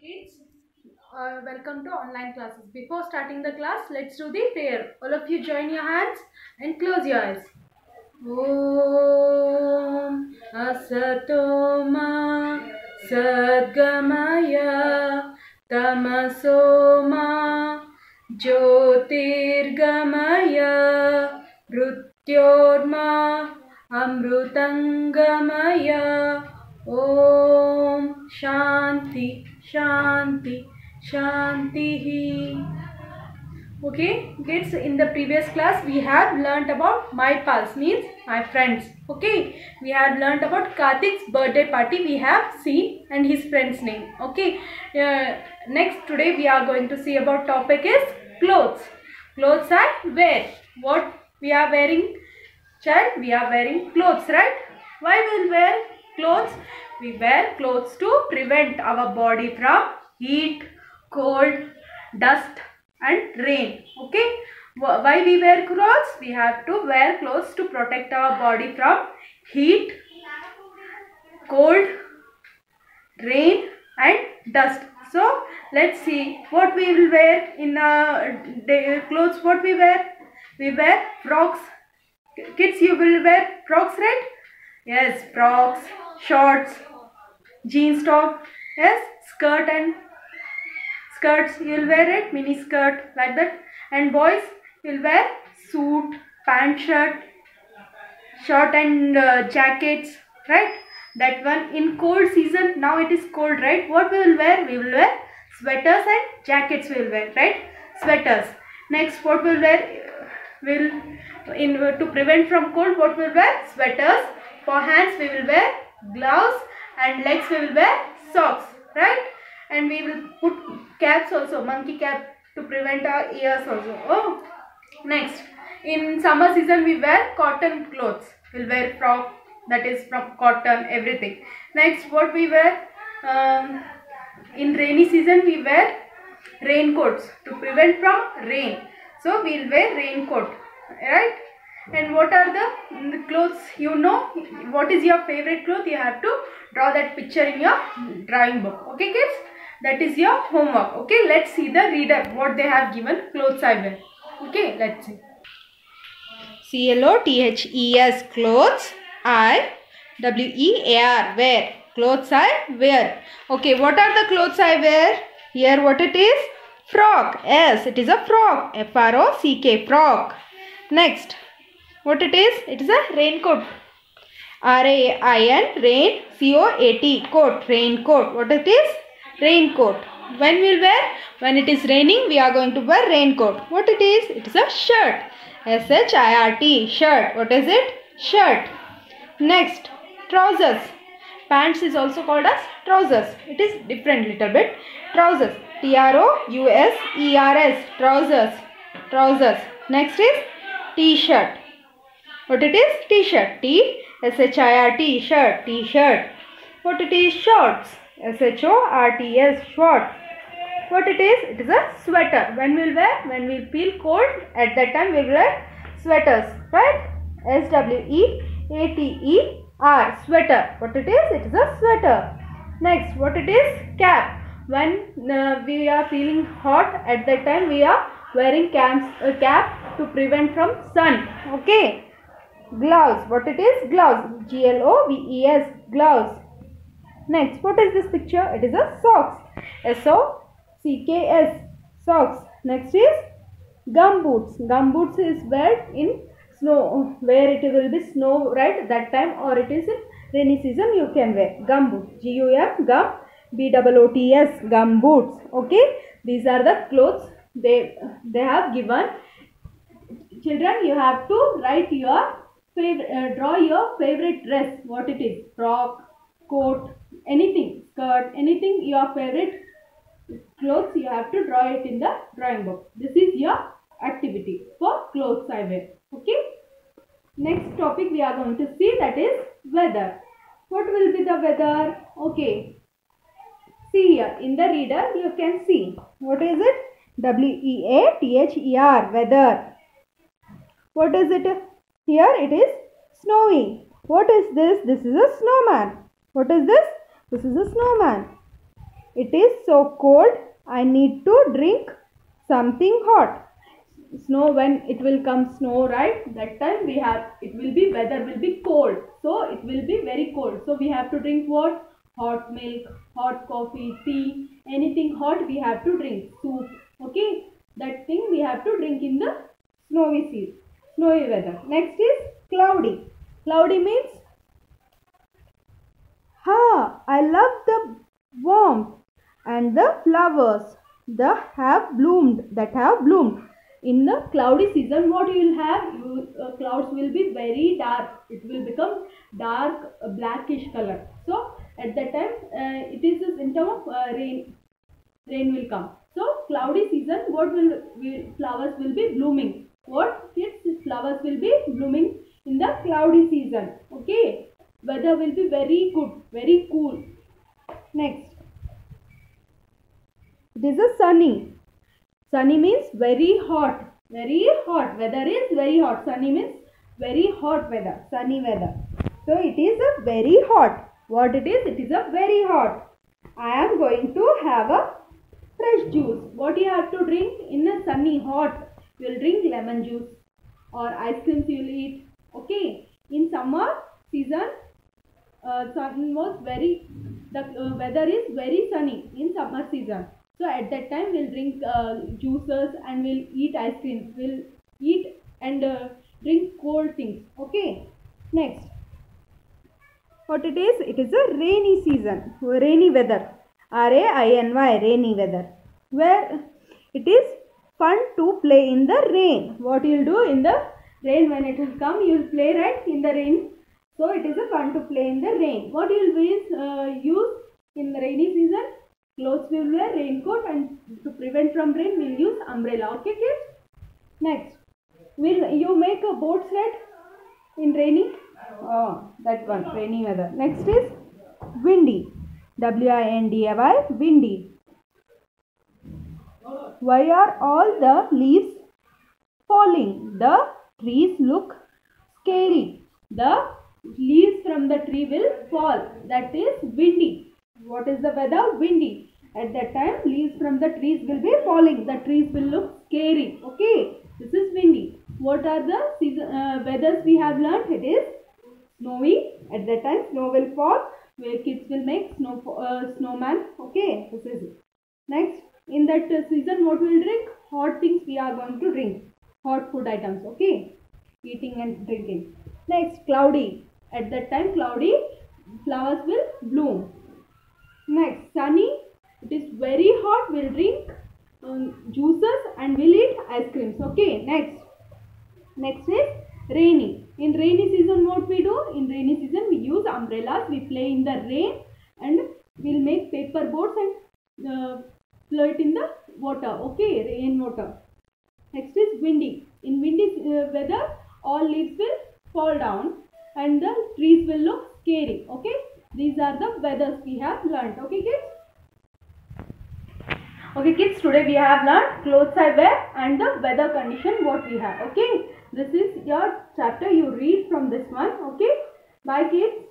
Kids, welcome to online classes. Before starting the class, let's do the prayer. All of you join your hands and close your eyes. Om Asatoma Sadgamaya Tamasoma Jyotirgamaya Mrityorma Amrutangamaya. Om Shanti Shanti Shanti. Okay, kids, in the previous class we have learnt about my pals, means my friends. Okay, we have learnt about Karthik's birthday party. We have seen and his friend's name. Okay, next today we are going to see about topic is clothes. Clothes I wear. What we are wearing, child? We are wearing clothes, right? Why we will wear clothes? We wear clothes to prevent our body from heat, cold, dust and rain. Okay, why we wear clothes? We have to wear clothes to protect our body from heat, cold, rain and dust. So let's see what we will wear in clothes. What we wear? We wear frocks. Kids, you will wear frocks, right? Yes, frocks, shorts, jeans top. Yes, skirt and skirts, you will wear it, mini skirt, like that. And boys will wear suit, pant, shirt and jackets, right? That one in cold season. Now it is cold, right? What we will wear? We will wear sweaters and jackets. We will wear, right? Sweaters. Next, what we will wear? To prevent from cold, what we will wear? Sweaters. For hands, we will wear gloves, and legs we will wear socks, right? And we will put caps also, monkey cap, to prevent our ears also. Oh, next, in summer season we wear cotton clothes. We'll wear frock, that is from cotton, everything. Next, what we wear? In rainy season we wear raincoats to prevent from rain. So we'll wear raincoat, right? And what are the clothes? You know what is your favorite cloth? You have to draw that picture in your drawing book. Okay, kids? That is your homework. Okay, let's see the reader, what they have given. Clothes I wear. Okay, let's see. CLOTHES, clothes. I WEAR, wear. Clothes I wear. Okay, what are the clothes I wear? Here what it is? Frock. Yes, it is a frock. FROCK, frock. Next, what it is? It is a raincoat. RAIN, rain, COAT, coat, raincoat. What it is? Raincoat. When we will wear? When it is raining, we are going to wear raincoat. What it is? It is a shirt. SHIRT, shirt. What is it? Shirt. Next, trousers. Pants is also called as trousers. It is different little bit. Trousers. TROUSERS, trousers. Trousers. Next is t-shirt. What it is? T-shirt. TSHIRT, shirt. T-shirt. What it is? Shorts. SHORTS, short. What it is? It is a sweater. When we will wear? When we feel cold, at that time we will wear sweaters, right? SWEATER, sweater. What it is? It is a sweater. Next, what it is? Cap. When we are feeling hot, at that time we are wearing cap to prevent from sun. Okay. Gloves. What it is? Gloves. GLOVES, gloves. Next, what is this picture? It is a socks. SOCKS, socks. Next is gumboots. Gumboots is wear in snow, where it will be snow, right? That time, or it is in rainy season you can wear gumboots. BOOTS, gumboots. Okay, these are the clothes they have given. Children, you have to write your favorite, draw your favorite dress. What it is? Frock, coat, anything, skirt, anything, your favorite clothes, you have to draw it in the drawing book. This is your activity for clothes I wear. Okay. Next topic we are going to see, that is weather. What will be the weather? Okay. See here in the reader you can see. What is it? WEATHER, weather. What is it? Here it is snowy. What is this? This is a snowman. What is this? This is a snowman. it is so cold, I need to drink something hot. Snow, when it will come snow, right, that time we have, it will be, weather will be cold, so it will be very cold, so we have to drink what? Hot milk, hot coffee, tea, anything hot we have to drink, soup, okay, that thing we have to drink in the snowy weather. Next is cloudy. Cloudy means, I love the warmth and the flowers that have bloomed. In the cloudy season, what you will have? Clouds will be very dark. It will become dark blackish color. So at that time, it is a symptom of rain. Rain will come. So cloudy season, what flowers will be blooming? What kids? Flowers will be blooming in the cloudy season. Okay. Weather will be very good, very cool. Next, it is a sunny. Sunny means very hot. Very hot. Weather is very hot. Sunny means very hot weather. Sunny weather. So it is a very hot. What it is? It is a very hot. I am going to have a fresh juice. What you have to drink in a sunny hot? You will drink lemon juice or ice creams you will eat. Okay. In summer season, sun was very, the weather is very sunny in summer season. So at that time we'll drink juices and we'll eat ice creams. We'll eat and drink cold things. Okay. Next, what it is? It is a rainy season, rainy weather. R-A-I-N-Y, rainy weather, where it is fun to play in the rain. What you'll do in the rain, when it will come, you'll play, right, in the rain. So it is a fun to play in the rain. What you'll use in the rainy season? Clothes will wear, raincoat, and to prevent from rain, we'll use umbrella. Okay, kids? Next, will you make a boat sled in rainy? Oh, that one, rainy weather. Next is windy. W-I-N-D-Y, windy. Why are all the leaves falling? The trees look scary. The leaves from the tree will fall. That is windy. What is the weather? Windy. At that time, leaves from the trees will be falling. The trees will look scary. Okay. This is windy. What are the weathers we have learnt? It is snowy. At that time, snow will fall. Where kids will make snowman. Okay. This is it. Next, in that season, what we will drink? Hot things we are going to drink. Hot food items. Okay. Eating and drinking. Next, cloudy. At that time, cloudy, flowers will bloom. Next, sunny. It is very hot. We'll drink juices and we'll eat ice creams. Okay. Next is rainy. In rainy season, what we do? In rainy season, we use umbrellas. We play in the rain and we'll make paper boats and float in the water. Okay. Rain water. Next is windy. In windy weather, all leaves will fall down and the trees will look scary. Okay. These are the weathers we have learnt. Okay, kids? Okay, kids, today we have learnt clothes I wear and the weather condition what we have. Okay, this is your chapter. You read from this one. Okay, bye, kids.